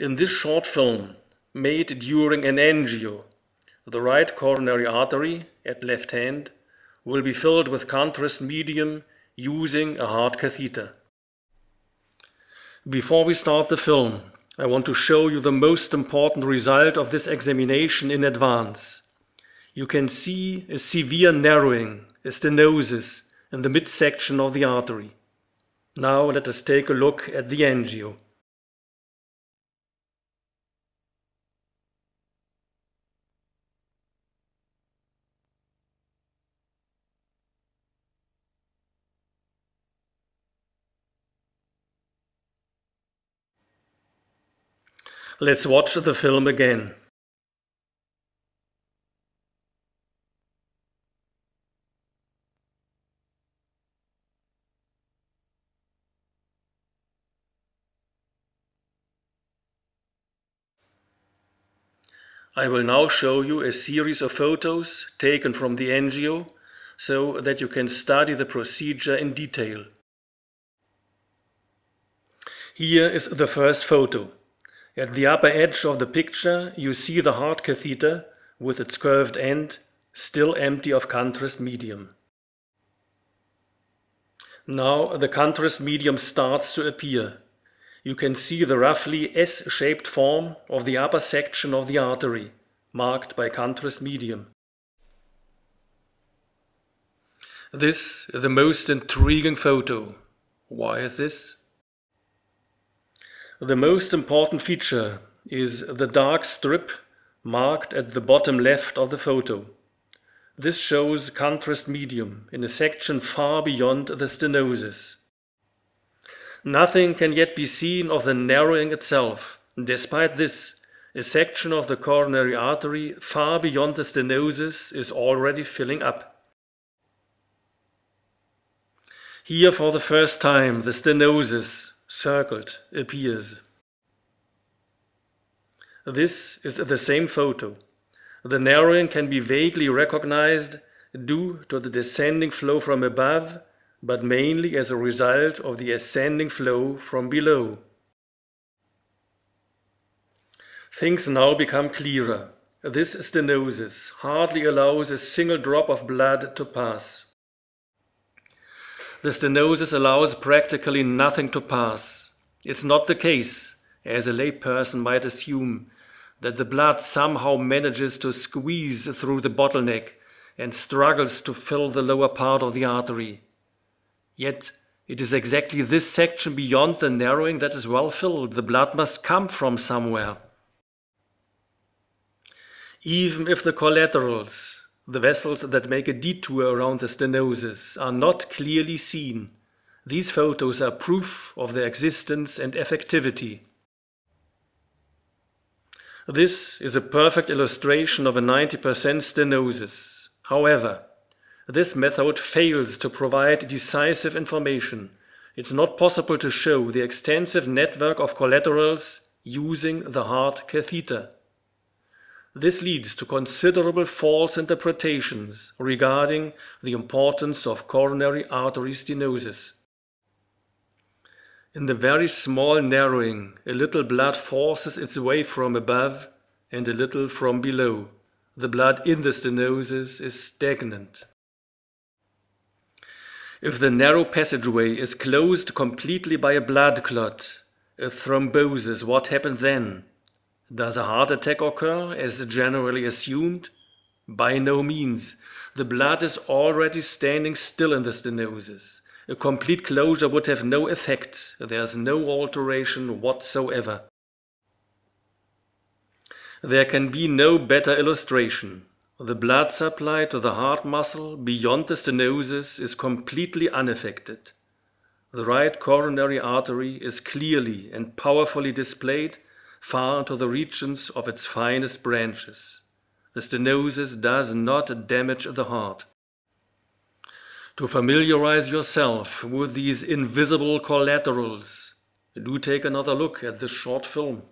In this short film, made during an angio, the right coronary artery, at left hand, will be filled with contrast medium using a heart catheter. Before we start the film, I want to show you the most important result of this examination in advance. You can see a severe narrowing, a stenosis, in the midsection of the artery. Now let us take a look at the angio. Let's watch the film again. I will now show you a series of photos taken from the angio so that you can study the procedure in detail. Here is the first photo. At the upper edge of the picture you see the heart catheter with its curved end still empty of contrast medium. Now the contrast medium starts to appear. You can see the roughly S-shaped form of the upper section of the artery, marked by contrast medium. This is the most intriguing photo. Why is this? The most important feature is the dark strip marked at the bottom left of the photo. This shows contrast medium in a section far beyond the stenosis. Nothing can yet be seen of the narrowing itself. Despite this, a section of the coronary artery far beyond the stenosis is already filling up. Here for the first time the stenosis, circled, appears. This is the same photo. The narrowing can be vaguely recognized due to the descending flow from above, but mainly as a result of the ascending flow from below. Things now become clearer. This stenosis hardly allows a single drop of blood to pass. The stenosis allows practically nothing to pass. It's not the case, as a layperson might assume, that the blood somehow manages to squeeze through the bottleneck and struggles to fill the lower part of the artery. Yet it is exactly this section beyond the narrowing that is well filled. The blood must come from somewhere. Even if the collaterals, the vessels that make a detour around the stenosis, are not clearly seen, these photos are proof of their existence and effectivity. This is a perfect illustration of a 90% stenosis. However, this method fails to provide decisive information. It's not possible to show the extensive network of collaterals using the heart catheter. This leads to considerable false interpretations regarding the importance of coronary artery stenosis. In the very small narrowing, a little blood forces its way from above and a little from below. The blood in the stenosis is stagnant. If the narrow passageway is closed completely by a blood clot, a thrombosis, what happens then? Does a heart attack occur, as generally assumed? By no means. The blood is already standing still in the stenosis. A complete closure would have no effect. There is no alteration whatsoever. There can be no better illustration. The blood supply to the heart muscle beyond the stenosis is completely unaffected. The right coronary artery is clearly and powerfully displayed far to the regions of its finest branches. The stenosis does not damage the heart. To familiarize yourself with these invisible collaterals, do take another look at this short film.